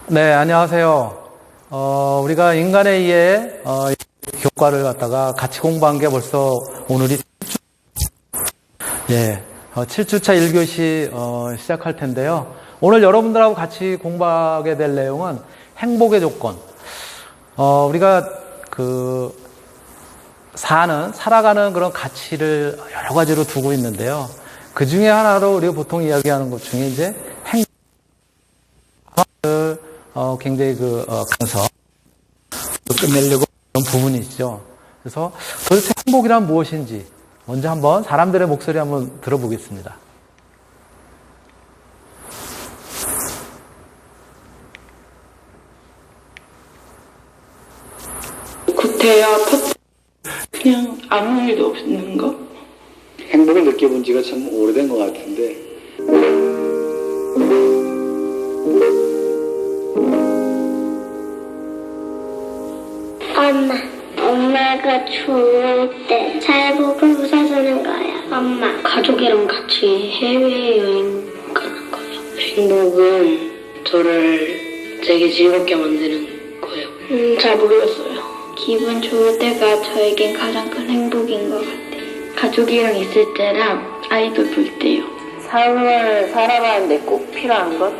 네, 안녕하세요. 우리가 인간에 의해 교과를 갖다가 같이 공부한 게 벌써 오늘이 7주차 1교시 시작할 텐데요. 오늘 여러분들하고 같이 공부하게 될 내용은 행복의 조건. 우리가 살아가는 그런 가치를 여러 가지로 두고 있는데요. 그 중에 하나로 우리가 보통 이야기하는 것 중에 이제 행복을 굉장히 강서 끝내려고 그런 부분이 있죠. 그래서 도대체 행복이란 무엇인지 먼저 한번 사람들의 목소리 한번 들어보겠습니다. 구태여 그냥 아무 일도 없는 거? 행복을 느껴본 지가 참 오래된 것 같은데 엄마가 좋을 때 잘 보고 웃어주는 거야. 엄마. 가족이랑 같이 해외여행 가는 거예요. 행복은 저를 되게 즐겁게 만드는 거예요. 잘 모르겠어요. 기분 좋을 때가 저에겐 가장 큰 행복인 것 같아요. 가족이랑 있을 때랑 아이돌 볼 때요. 삶을 살아가는데 꼭 필요한 것?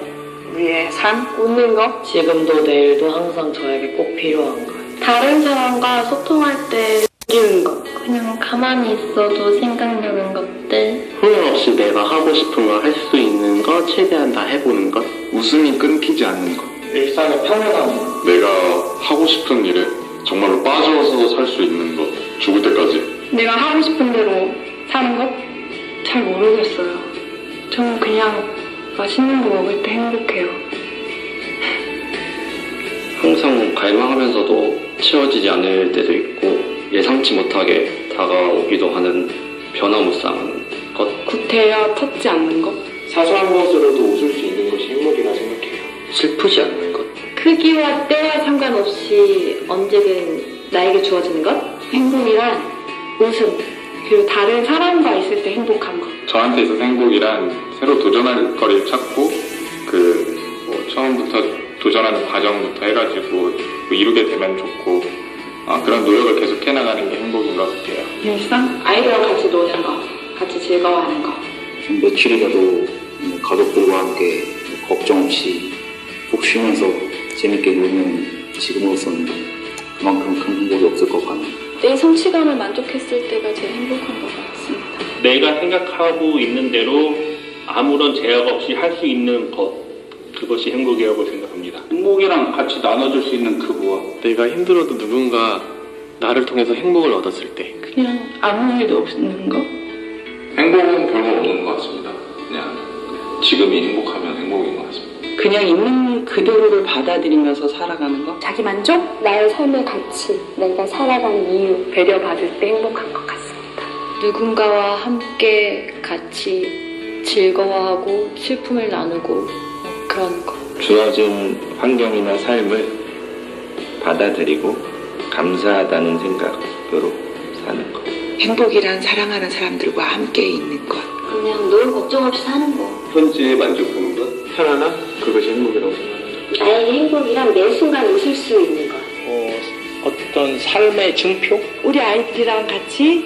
우리의 삶? 웃는 거? 지금도 내일도 항상 저에게 꼭 필요한 것. 다른 사람과 소통할 때 느끼는 것. 그냥 가만히 있어도 생각나는 것들. 후회 없이 내가 하고 싶은 걸 할 수 있는 것 최대한 다 해보는 것. 웃음이 끊기지 않는 것. 일상의 평온함. 내가 하고 싶은 일에 정말로 빠져서 살 수 있는 것. 죽을 때까지. 내가 하고 싶은 대로 사는 것? 잘 모르겠어요. 저는 그냥 맛있는 거 먹을 때 행복해요. 항상 갈망하면서도 채워지지 않을 때도 있고 예상치 못하게 다가오기도 하는 변화무쌍한 것. 구태여 터지 않는 것? 사소한 것으로도 웃을 수 있는 것이 행복이라 생각해요. 슬프지 않는 것. 크기와 때와 상관없이 언제든 나에게 주어지는 것? 행복이란 웃음, 그리고 다른 사람과 있을 때 행복한 것. 저한테 있어서 행복이란 새로 도전할 거리를 찾고 처음부터 도전하는 과정부터 해가지고 이루게 되면 좋고 그런 노력을 계속 해나가는 게 행복인 것 같아요. 일상? 아이들과 같이 노는 거, 같이 즐거워하는 거. 며칠이라도 가족들과 함께 걱정 없이 푹 쉬면서 재밌게 놀면 지금으로서는 그만큼 큰 행복이 없을 것 같네요. 내 성취감을 만족했을 때가 제일 행복한 것 같습니다. 내가 생각하고 있는 대로 아무런 제약 없이 할 수 있는 것, 그것이 행복이라고 생각합니다. 행복이랑 같이 나눠줄 수 있는 그 무엇. 내가 힘들어도 누군가 나를 통해서 행복을 얻었을 때. 그냥 아무 일도 없는 거? 행복은 별거 없는 것 같습니다. 그냥 지금이 행복하면 행복인 것 같습니다. 그냥 있는 그대로를 받아들이면서 살아가는 거? 자기 만족? 나의 삶의 가치, 내가 살아가는 이유. 배려받을 때 행복한 것 같습니다. 누군가와 함께 같이 즐거워하고 슬픔을 나누고 그런 거. 주어진 환경이나 삶을 받아들이고 감사하다는 생각으로 사는 것. 행복이란 사랑하는 사람들과 함께 있는 것. 그냥 늘 걱정 없이 사는 거. 현재에 만족하는 것, 편안함, 그것이 행복이라고 생각합니다. 나에게 행복이란 매 순간 웃을 수 있는 것. 어떤 삶의 증표? 우리 아이들이랑 같이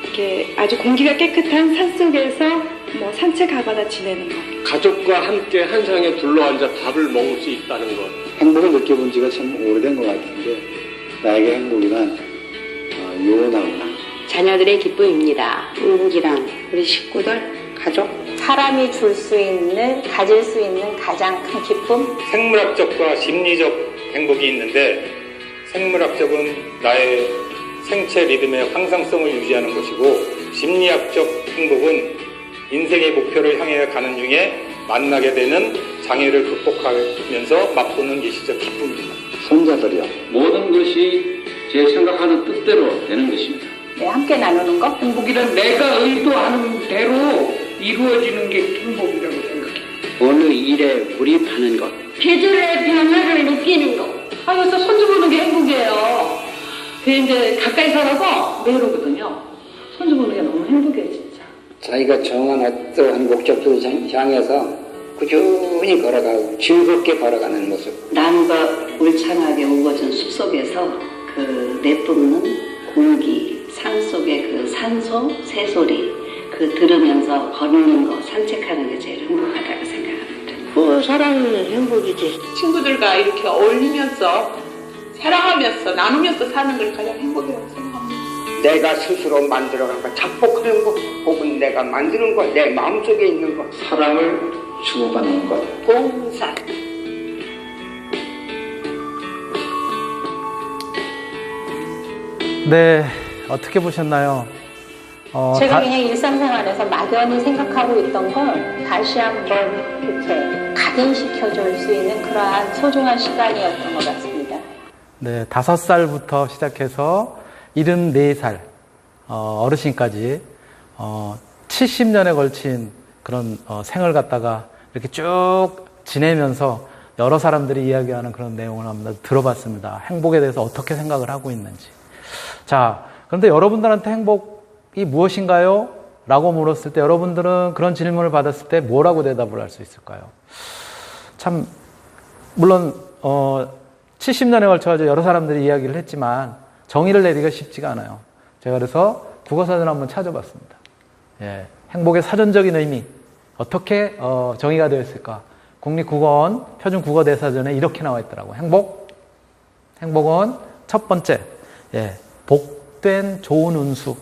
이렇게 아주 공기가 깨끗한 산속에서 산책하거나 지내는 것. 가족과 함께 한 상에 둘러앉아 밥을 먹을 수 있다는 것. 행복을 느껴본 지가 참 오래된 것 같은데 나에게 행복이란 요원하구나. 자녀들의 기쁨입니다. 행복이란 우리 식구들, 가족, 사람이 가질 수 있는 가장 큰 기쁨. 생물학적과 심리적 행복이 있는데 생물학적은 나의 생체 리듬의 항상성을 유지하는 것이고 심리학적 행복은 인생의 목표를 향해 가는 중에 만나게 되는 장애를 극복하면서 맛보는 일시적 기쁨입니다. 손자들이요. 모든 것이 제 생각하는 뜻대로 되는 것입니다. 함께 나누는 것? 행복이란 내가 의도하는 대로 이루어지는 게 행복이라고 생각해요. 어느 일에 몰입하는 것. 계절의 변화를 느끼는 거. 그래서 손주 보는 게 행복이에요. 이제 가까이 살아서 매일 오거든요. 손주 보는 게 너무 행복해요, 진짜. 자기가 정한 어떠한 목적지를 향해서 꾸준히 걸어가고 즐겁게 걸어가는 모습. 나무가 울창하게 우거진 숲속에서 그 내뿜는 공기, 산속의 그 산소, 새소리 그 들으면서 걷는 거, 산책하는 게 제일 행복하다고 생각합니다. 사랑은 행복이지. 친구들과 이렇게 어울리면서 사랑하면서 나누면서 사는 걸 가장 행복이라고 생각합니다. 내가 스스로 만들어간 거, 작곡하는 거, 혹은 내가 만드는 거, 내 마음속에 있는 거. 사랑을 주고받는 것. 봉사. 네, 어떻게 보셨나요? 제가 그냥 일상생활에서 막연히 생각하고 있던 걸 다시 한번 이렇게 각인시켜줄 수 있는 그러한 소중한 시간이었던 것 같습니다. 네, 5살부터 시작해서 74살 어르신까지 70년에 걸친 그런 생을 갖다가 이렇게 쭉 지내면서 여러 사람들이 이야기하는 그런 내용을 한번 들어봤습니다. 행복에 대해서 어떻게 생각을 하고 있는지. 자, 그런데 여러분들한테 행복이 무엇인가요? 라고 물었을 때 여러분들은 그런 질문을 받았을 때 뭐라고 대답을 할 수 있을까요? 참 물론 70년에 걸쳐서 여러 사람들이 이야기를 했지만 정의를 내리기가 쉽지가 않아요. 제가 그래서 국어사전을 한번 찾아봤습니다. 예, 행복의 사전적인 의미 어떻게 정의가 되어 있을까? 국립국어원 표준국어대사전에 이렇게 나와 있더라고요. 행복은 첫 번째, 예, 복된 좋은 운수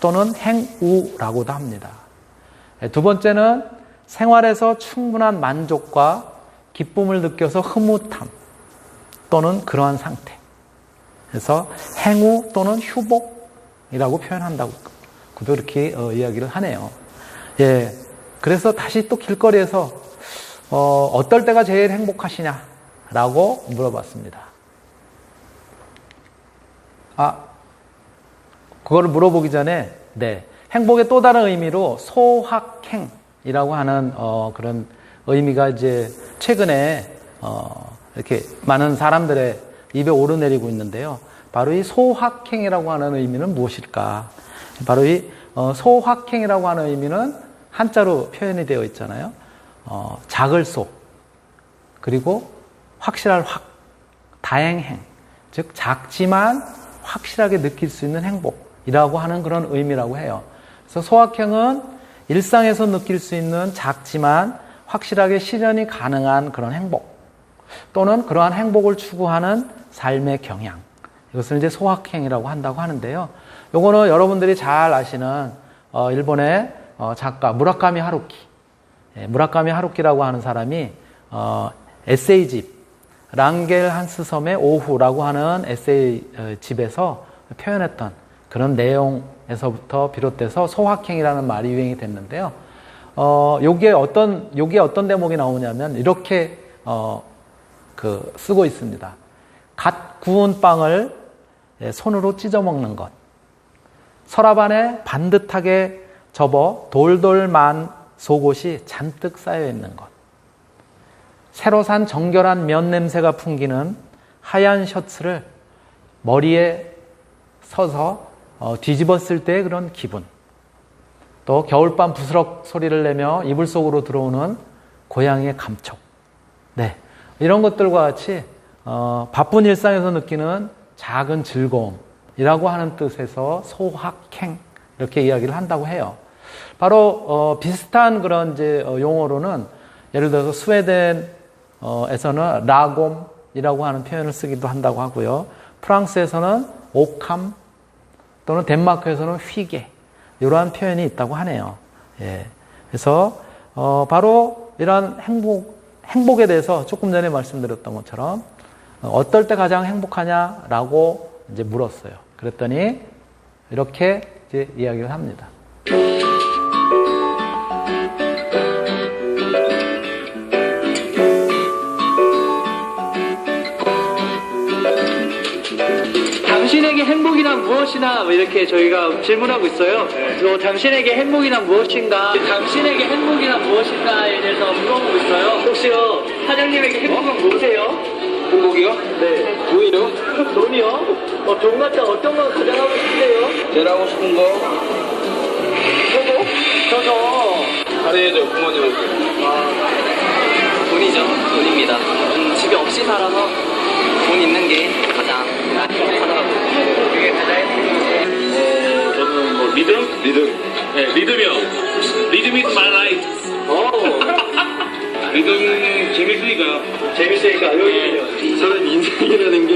또는 행우라고도 합니다. 예, 두 번째는 생활에서 충분한 만족과 기쁨을 느껴서 흐뭇함 또는 그러한 상태. 그래서 행우 또는 휴복이라고 표현한다고 그도 이렇게 이야기를 하네요. 예, 그래서 다시 또 길거리에서 어떨 때가 제일 행복하시냐라고 물어봤습니다. 그거를 물어보기 전에 네, 행복의 또 다른 의미로 소확행이라고 하는 그런 의미가 이제 최근에 이렇게 많은 사람들의 입에 오르내리고 있는데요. 바로 이 소확행이라고 하는 의미는 무엇일까? 바로 이 소확행이라고 하는 의미는 한자로 표현이 되어 있잖아요. 작을 소, 그리고 확실할 확, 다행행, 즉 작지만 확실하게 느낄 수 있는 행복이라고 하는 그런 의미라고 해요. 그래서 소확행은 일상에서 느낄 수 있는 작지만 확실하게 실현이 가능한 그런 행복 또는 그러한 행복을 추구하는 삶의 경향, 이것을 이제 소확행이라고 한다고 하는데요. 요거는 여러분들이 잘 아시는 일본의 작가 무라카미 하루키, 무라카미 하루키라고 하는 사람이 에세이집 랑겔 한스섬의 오후라고 하는 에세이집에서 표현했던 그런 내용에서부터 비롯돼서 소확행이라는 말이 유행이 됐는데요. 여기에 어떤 대목이 나오냐면 이렇게 쓰고 있습니다. 갓 구운 빵을 손으로 찢어 먹는 것, 서랍 안에 반듯하게 접어 돌돌만 속옷이 잔뜩 쌓여 있는 것, 새로 산 정결한 면 냄새가 풍기는 하얀 셔츠를 머리에 서서 뒤집었을 때의 그런 기분, 또 겨울밤 부스럭 소리를 내며 이불 속으로 들어오는 고양이의 감촉, 네, 이런 것들과 같이 바쁜 일상에서 느끼는 작은 즐거움이라고 하는 뜻에서 소확행 이렇게 이야기를 한다고 해요. 바로 비슷한 그런 이제 용어로는 예를 들어서 스웨덴에서는 라곰이라고 하는 표현을 쓰기도 한다고 하고요. 프랑스에서는 오캄 또는 덴마크에서는 휘게, 이러한 표현이 있다고 하네요. 예. 그래서 바로 이런 행복에 대해서 조금 전에 말씀드렸던 것처럼 어떨 때 가장 행복하냐라고 이제 물었어요. 그랬더니 이렇게 이제 이야기를 합니다. 당신에게 행복이란 무엇이나 이렇게 저희가 질문하고 있어요. 네. 당신에게 행복이란 무엇인가, 당신에게 행복이란 무엇인가에 대해서 물어보고 있어요. 혹시요 사장님에게 행복은 뭐세요? 행복이요? 네. 돈이요? 돈이요? 돈 갖다 어떤 거 가장 하고 싶으세요? 제일 하고 싶은 거? 저도? 잘해야죠, 부모님한테. 없이 살아서 돈 있는 게 가장 행복하더라고요. 그게 가장 행복해요. 저는 뭐 리듬? 네, 리듬이요. 리듬 is my life. 리듬 재밌으니까요. 여기 사람 인생이라는 게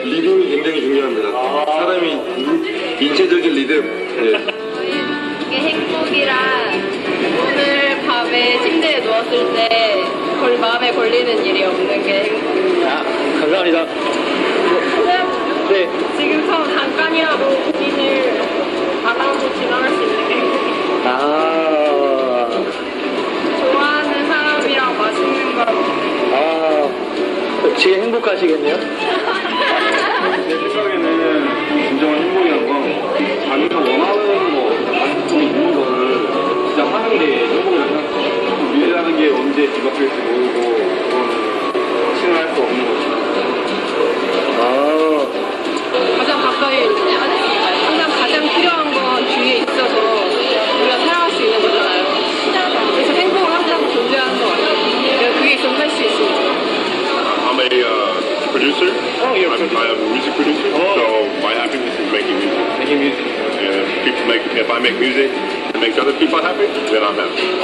리듬이 굉장히 중요합니다. 사람이 인체적인 리듬. 이게 행복이란 오늘 밤에 침대에 누웠을 때 마음에 걸리는 일이 없는 게 행복입니다. 감사합니다. 네. 지금처럼 잠깐이라도 고민을 받아서 지나갈 수 있는 게 행복입니다. 좋아하는 사람이랑 맛있는 걸 지금 행복하시겠네요? 제 생각에는 진정한 행복이란 건 자기가 원하는 거, 가지고 있는 거를 진짜 하는 게 행복이라고 생각해요. 미래라는 게 언제 뒤바뀔지 모르고 그건 실현할 수 없는 거죠. 가장 가까이 항상 가장 필요한 건 주위에 있어서 우리가 살아갈 수 있는 거잖아요. 그래서 행복은 항상 존재하는 것 같아요. 그게 있으면 할 수 있으니까. I'm a producer. I'm a music producer. So my happiness is making music. And if I make music and makes other people happy, then I'm happy.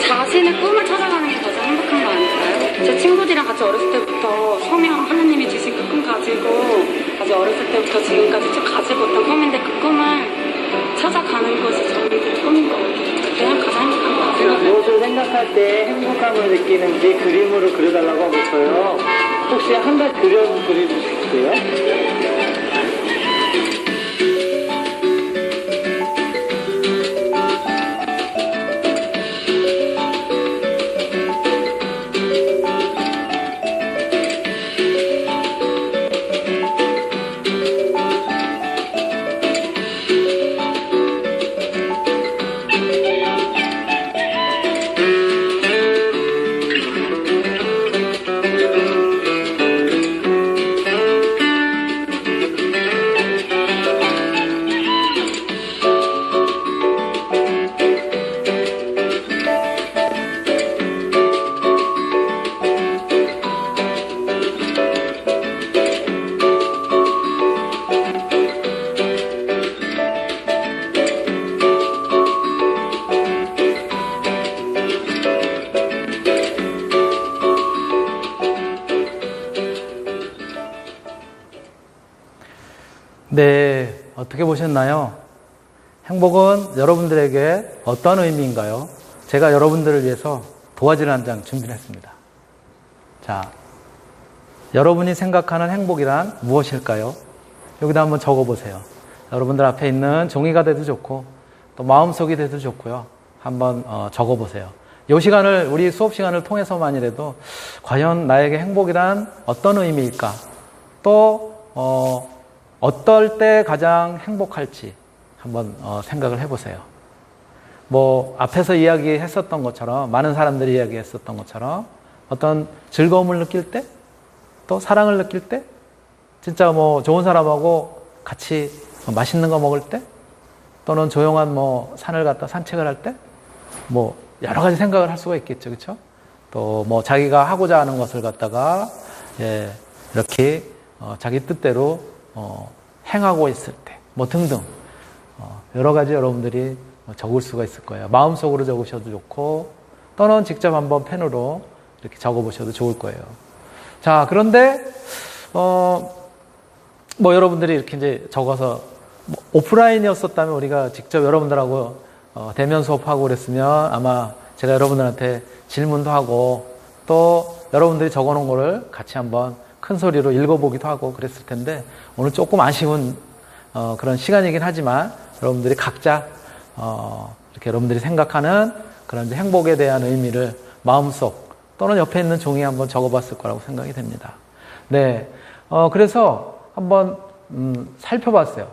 자신의 꿈을 찾아가는 게 가장 행복한 거 아닐까요? 제 친구들이랑 같이 어렸을 때부터 소명 하나님이 주신 그 꿈 가지고 아주 어렸을 때부터 지금까지 쭉 가지고 있던 꿈인데 그 꿈을 찾아가는 것이 저희들의 꿈인 것 같아요. 그냥 가장 행복한 것 같아요. 무엇을 생각할 때 행복감을 느끼는지 그림으로 그려달라고 하고 있어요. 혹시 한 가지 그려주실 수 있어요? 네, 어떻게 보셨나요? 행복은 여러분들에게 어떤 의미인가요? 제가 여러분들을 위해서 도화지를 한 장 준비를 했습니다. 자, 여러분이 생각하는 행복이란 무엇일까요? 여기다 한번 적어보세요. 여러분들 앞에 있는 종이가 돼도 좋고 또 마음속이 돼도 좋고요. 한번 적어보세요. 이 시간을, 우리 수업 시간을 통해서만이라도 과연 나에게 행복이란 어떤 의미일까? 또 어떨 때 가장 행복할지 한번 생각을 해보세요. 뭐 앞에서 이야기했었던 것처럼, 많은 사람들이 이야기했었던 것처럼 어떤 즐거움을 느낄 때, 또 사랑을 느낄 때, 진짜 뭐 좋은 사람하고 같이 맛있는 거 먹을 때, 또는 조용한 뭐 산을 갔다 산책을 할 때, 뭐 여러 가지 생각을 할 수가 있겠죠, 그렇죠? 또 뭐 자기가 하고자 하는 것을 갖다가 이렇게 자기 뜻대로 행하고 있을 때, 뭐 등등 여러 가지 여러분들이 적을 수가 있을 거예요. 마음속으로 적으셔도 좋고, 또는 직접 한번 펜으로 이렇게 적어보셔도 좋을 거예요. 자, 그런데 뭐 여러분들이 이렇게 이제 적어서 뭐 오프라인이었었다면 우리가 직접 여러분들하고 대면 수업하고 그랬으면 아마 제가 여러분들한테 질문도 하고 또 여러분들이 적어놓은 거를 같이 한번 큰 소리로 읽어보기도 하고 그랬을 텐데, 오늘 조금 아쉬운 그런 시간이긴 하지만 여러분들이 각자 이렇게 여러분들이 생각하는 그런 이제 행복에 대한 의미를 마음속 또는 옆에 있는 종이에 한번 적어봤을 거라고 생각이 됩니다. 네, 그래서 한번 살펴봤어요.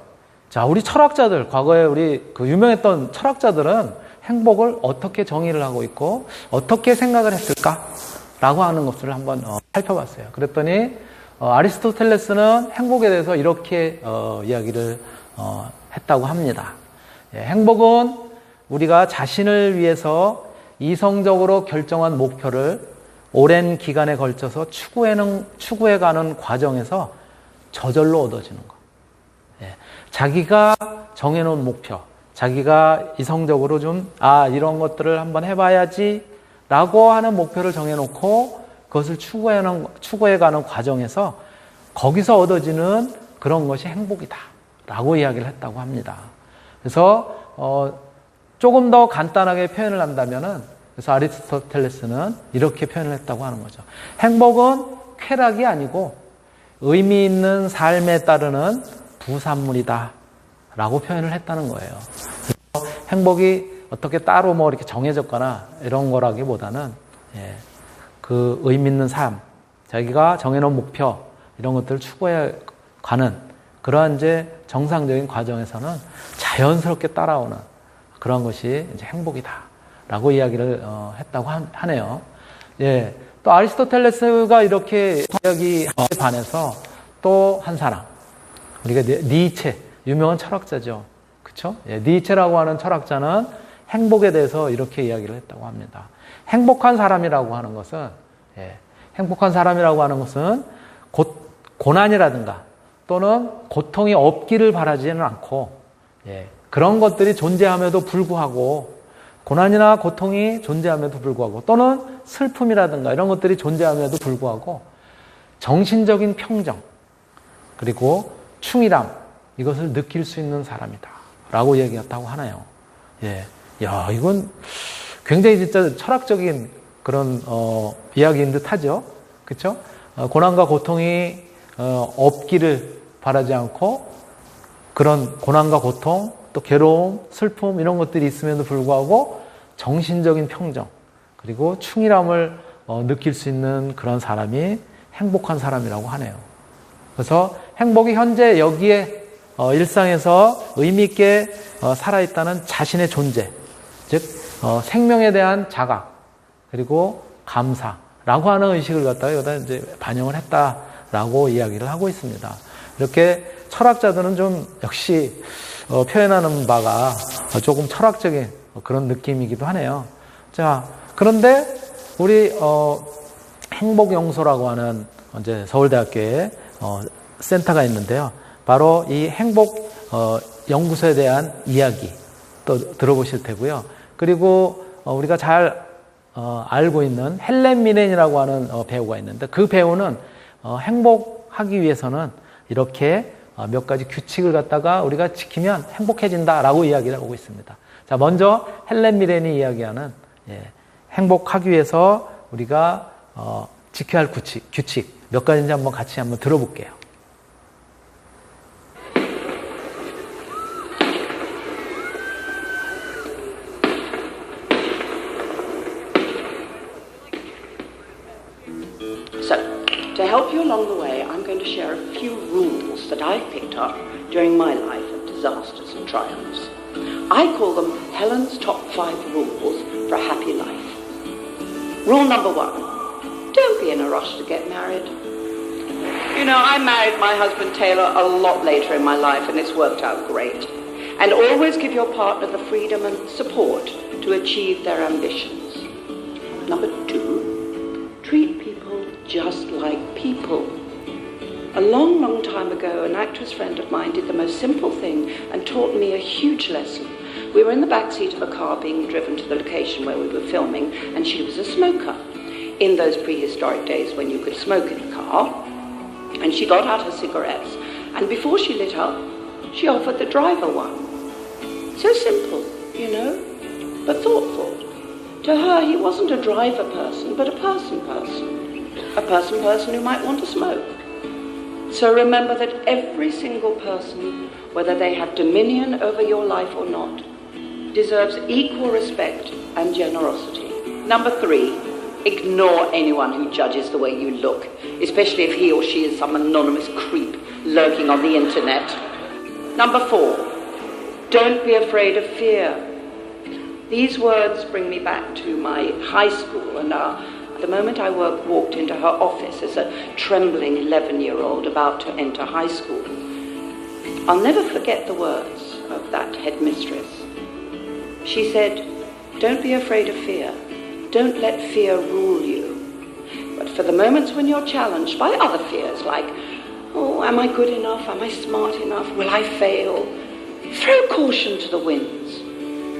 자, 우리 철학자들, 과거에 우리 그 유명했던 철학자들은 행복을 어떻게 정의를 하고 있고 어떻게 생각을 했을까라고 하는 것을 한번 살펴봤어요. 그랬더니 아리스토텔레스는 행복에 대해서 이렇게 이야기를 했다고 합니다. 행복은 우리가 자신을 위해서 이성적으로 결정한 목표를 오랜 기간에 걸쳐서 추구해가는 과정에서 저절로 얻어지는 거. 예. 자기가 정해놓은 목표, 자기가 이성적으로 이런 것들을 한번 해봐야지 라고 하는 목표를 정해놓고 그것을 추구해가는 과정에서 거기서 얻어지는 그런 것이 행복이다 라고 이야기를 했다고 합니다. 그래서 조금 더 간단하게 표현을 한다면은, 그래서 아리스토텔레스는 이렇게 표현을 했다고 하는 거죠. 행복은 쾌락이 아니고 의미 있는 삶에 따르는 부산물이다 라고 표현을 했다는 거예요. 그래서 행복이 어떻게 따로 이렇게 정해졌거나 이런 거라기보다는, 그 의미 있는 삶, 자기가 정해놓은 목표, 이런 것들을 추구해 가는 그러한 이제 정상적인 과정에서는 자연스럽게 따라오는 그런 것이 이제 행복이다 라고 이야기를 했다고 하네요. 예. 또 아리스토텔레스가 이렇게 이야기에 반해서 또 한 사람, 우리가 니체, 유명한 철학자죠. 그쵸? 예. 니체라고 하는 철학자는 행복에 대해서 이렇게 이야기를 했다고 합니다. 행복한 사람이라고 하는 것은, 고난이라든가 또는 고통이 없기를 바라지는 않고, 그런 것들이 존재함에도 불구하고, 고난이나 고통이 존재함에도 불구하고, 또는 슬픔이라든가 이런 것들이 존재함에도 불구하고 정신적인 평정 그리고 충실함, 이것을 느낄 수 있는 사람이다 라고 얘기했다고 하나요. 야, 이건 굉장히 진짜 철학적인 그런 이야기인 듯 하죠. 그렇죠? 고난과 고통이 없기를 바라지 않고, 그런 고난과 고통, 또 괴로움, 슬픔 이런 것들이 있음에도 불구하고 정신적인 평정 그리고 충실함을 느낄 수 있는 그런 사람이 행복한 사람이라고 하네요. 그래서 행복이 현재 여기에 일상에서 의미 있게 살아있다는 자신의 존재, 즉 생명에 대한 자각 그리고 감사라고 하는 의식을 갖다가 여기다 이제 반영을 했다라고 이야기를 하고 있습니다. 이렇게 철학자들은 좀 역시 표현하는 바가 조금 철학적인 그런 느낌이기도 하네요. 자, 그런데 우리 행복영소라고 하는 이제 서울대학교에 센터가 있는데요. 바로 이 행복 연구소에 대한 이야기 또 들어보실 테고요. 그리고 우리가 잘 알고 있는 헬렌 미렌이라고 하는 배우가 있는데, 그 배우는 행복하기 위해서는 이렇게 몇 가지 규칙을 갖다가 우리가 지키면 행복해진다라고 이야기를 하고 있습니다. 자, 먼저 헬렌 미렌이 이야기하는 행복하기 위해서 우리가 지켜야 할 규칙 몇 가지인지 한번 같이 한번 들어볼게요. To help you along the way, I'm going to share a few rules that I've picked up during my life of disasters and triumphs. I call them Helen's Top 5 Rules for a Happy Life. Rule number 1, don't be in a rush to get married. You know, I married my husband Taylor a lot later in my life, and it's worked out great. And always give your partner the freedom and support to achieve their ambitions. Number 2, treat people just like people. A long, long time ago, an actress friend of mine did the most simple thing and taught me a huge lesson. We were in the back seat of a car being driven to the location where we were filming, and she was a smoker. In those prehistoric days when you could smoke in a car, and she got out her cigarettes, and before she lit up, she offered the driver one. So simple, you know, but thoughtful. To her, he wasn't a driver person, but a person. A person who might want to smoke. So remember that every single person, whether they have dominion over your life or not, deserves equal respect and generosity. Number 3, ignore anyone who judges the way you look, especially if he or she is some anonymous creep lurking on the internet. Number 4, don't be afraid of fear. These words bring me back to my high school, and the moment I walked into her office as a trembling 11-year-old about to enter high school. I'll never forget the words of that headmistress. She said, don't be afraid of fear. Don't let fear rule you. for the moments when you're challenged by other fears like, oh, am I good enough? Am I smart enough? Will I fail? Throw caution to the winds.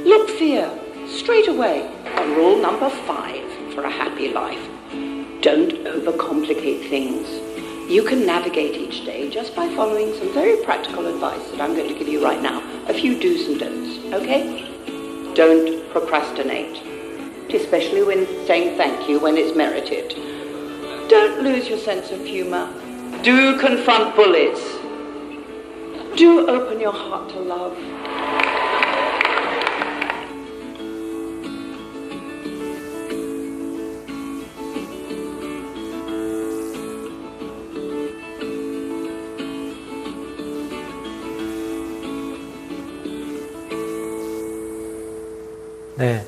Look fear straight away. And rule number 5 for a happy life. Don't overcomplicate things. You can navigate each day just by following some very practical advice that I'm going to give you right now. A few do's and don'ts, okay? Don't procrastinate, especially when saying thank you when it's merited. Don't lose your sense of humor. Do confront bullies. Do open your heart to love. 네,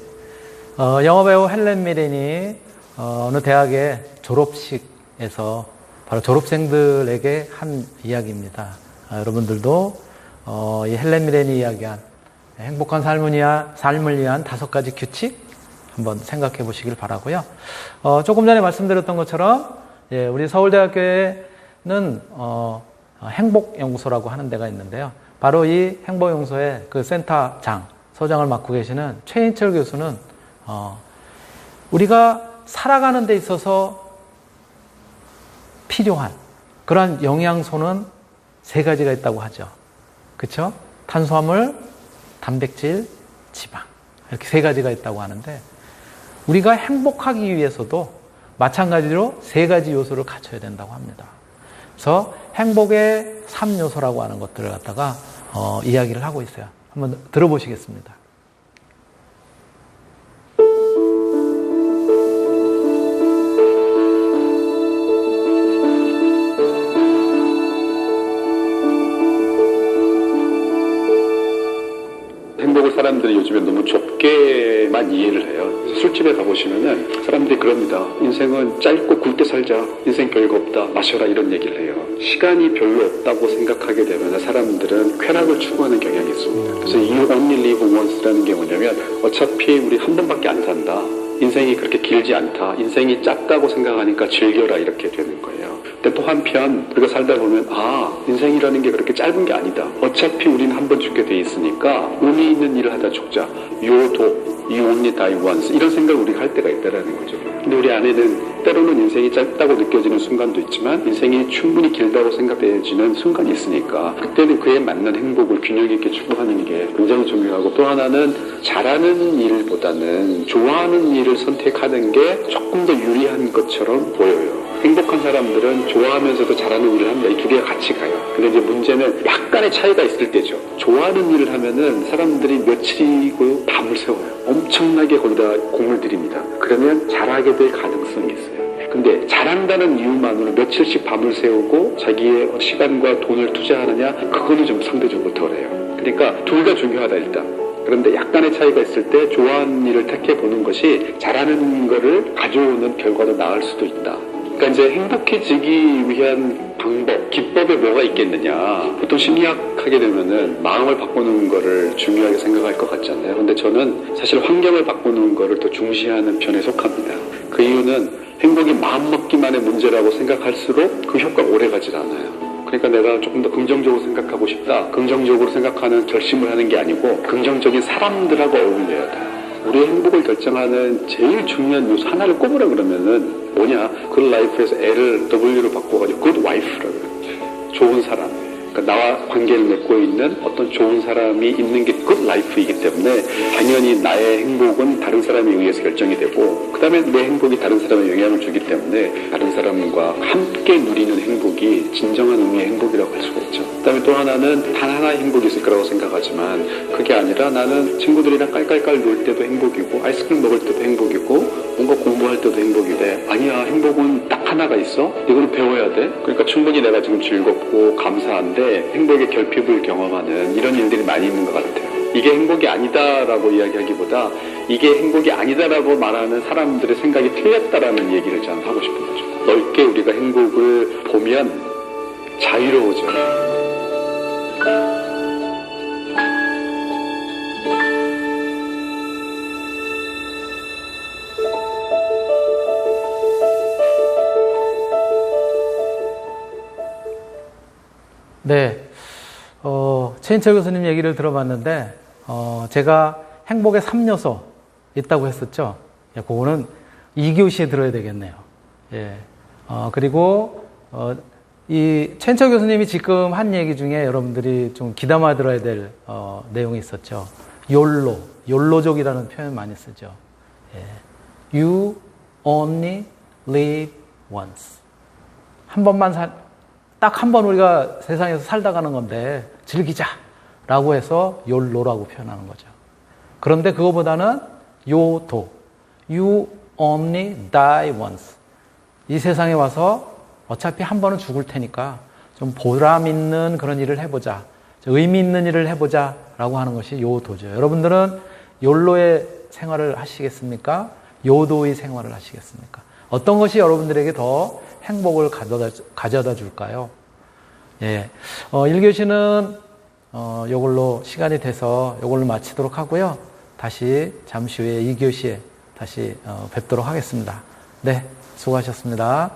영화배우 헬렌 미렌이 어느 대학의 졸업식에서 바로 졸업생들에게 한 이야기입니다. 여러분들도 이 헬렌 미렌이 이야기한 행복한 삶을 위한 5가지 규칙 한번 생각해 보시길 바라고요. 조금 전에 말씀드렸던 것처럼 우리 서울대학교에는 행복연구소라고 하는 데가 있는데요. 바로 이 행복연구소의 그 센터장 소장을 맡고 계시는 최인철 교수는 우리가 살아가는 데 있어서 필요한 그러한 영양소는 3가지가 있다고 하죠. 그렇죠? 탄수화물, 단백질, 지방 이렇게 3가지가 있다고 하는데 우리가 행복하기 위해서도 마찬가지로 3가지 요소를 갖춰야 된다고 합니다. 그래서 행복의 3요소라고 하는 것들을 갖다가 이야기를 하고 있어요. 한번 들어보시겠습니다. 행복을 사람들이 요즘에 너무 좁게만 이해를 해요. 그래서 술집에 가보시면은 사람들이 그럽니다. 인생은 짧고 굵게 살자. 인생 별거 없다. 마셔라. 이런 얘기를 해요. 시간이 별로 없다고 생각하게 되면 사람들은 쾌락을 추구하는 경향이 있습니다. 그래서 You Only Live Once라는 게 뭐냐면 어차피 우리 한 번밖에 안 산다. 인생이 그렇게 길지 않다. 인생이 짧다고 생각하니까 즐겨라. 이렇게 되는 거예요. 근데 또 한편 우리가 살다 보면 인생이라는 게 그렇게 짧은 게 아니다. 어차피 우리는 한 번 죽게 돼 있으니까 의미 있는 일을 하다 죽자. You only die once. 이런 생각을 우리가 할 때가 있다라는 거죠. 근데 우리 안에는 때로는 인생이 짧다고 느껴지는 순간도 있지만 인생이 충분히 길다고 생각되어지는 순간이 있으니까 그때는 그에 맞는 행복을 균형 있게 추구하는 게 굉장히 중요하고 또 하나는 잘하는 일보다는 좋아하는 일을 선택하는 게 조금 더 유리한 것처럼 보여요. 행복한 사람들은 좋아하면서도 잘하는 일을 합니다. 이 2개가 같이 가요. 근데 이제 문제는 약간의 차이가 있을 때죠. 좋아하는 일을 하면은 사람들이 며칠이고 밤을 새워요. 엄청나게 거기다 공을 들입니다. 그러면 잘하게 될 가능성이 있어요. 근데 잘한다는 이유만으로 며칠씩 밤을 새우고 자기의 시간과 돈을 투자하느냐? 그거는 좀 상대적으로 덜해요. 그러니까 둘 다 중요하다 일단. 그런데 약간의 차이가 있을 때 좋아하는 일을 택해보는 것이 잘하는 거를 가져오는 결과도 나을 수도 있다. 그러니까 이제 행복해지기 위한 방법, 기법에 뭐가 있겠느냐. 보통 심리학 하게 되면은 마음을 바꾸는 거를 중요하게 생각할 것 같잖아요. 근데 저는 사실 환경을 바꾸는 거를 더 중시하는 편에 속합니다. 그 이유는 행복이 마음먹기만의 문제라고 생각할수록 그 효과가 오래 가질 않아요. 그러니까 내가 조금 더 긍정적으로 생각하고 싶다. 긍정적으로 생각하는 결심을 하는 게 아니고 긍정적인 사람들하고 어울려야 돼요. 우리의 행복을 결정하는 제일 중요한 요소 하나를 꼽으라 그러면은 뭐냐? good life에서 L을 W로 바꿔가지고 good wife라고 그래요. 좋은 사람. 그러니까 나와 관계를 맺고 있는 어떤 좋은 사람이 있는 게 good life이기 때문에 당연히 나의 행복은 다른 사람에 의해서 결정이 되고 그 다음에 내 행복이 다른 사람에 영향을 주기 때문에 다른 사람과 함께 누리는 행복이 진정한 의미의 행복이라고 할 수가 있죠. 그 다음에 또 하나는 단 하나의 행복이 있을 거라고 생각하지만 그게 아니라 나는 친구들이랑 깔깔깔 놀 때도 행복이고 아이스크림 먹을 때도 행복이고 뭔가 공부할 때도 행복인데 아니야 행복은 딱 하나가 있어? 이거는 배워야 돼? 그러니까 충분히 내가 지금 즐겁고 감사한데 행복의 결핍을 경험하는 이런 일들이 많이 있는 것 같아요. 이게 행복이 아니다라고 이야기하기보다 이게 행복이 아니다라고 말하는 사람들의 생각이 틀렸다라는 얘기를 저는 하고 싶은 거죠. 넓게 우리가 행복을 보면 자유로워져요. 네. 최인철 교수님 얘기를 들어봤는데, 제가 행복의 3요소 있다고 했었죠. 예, 그거는 2교시에 들어야 되겠네요. 예. 그리고, 이 최인철 교수님이 지금 한 얘기 중에 여러분들이 좀 귀담아 들어야 될, 내용이 있었죠. 욜로족이라는 표현 많이 쓰죠. 예. You only live once. 딱 한 번 우리가 세상에서 살다 가는 건데 즐기자라고 해서 욜로라고 표현하는 거죠. 그런데 그거보다는 요도, you only die once. 이 세상에 와서 어차피 한 번은 죽을 테니까 좀 보람 있는 그런 일을 해보자, 의미 있는 일을 해보자 라고 하는 것이 요도죠. 여러분들은 욜로의 생활을 하시겠습니까? 요도의 생활을 하시겠습니까? 어떤 것이 여러분들에게 더 행복을 가져다 줄까요? 예. 1교시는, 요걸로 시간이 돼서 요걸로 마치도록 하고요. 다시 잠시 후에 2교시에 다시 뵙도록 하겠습니다. 네. 수고하셨습니다.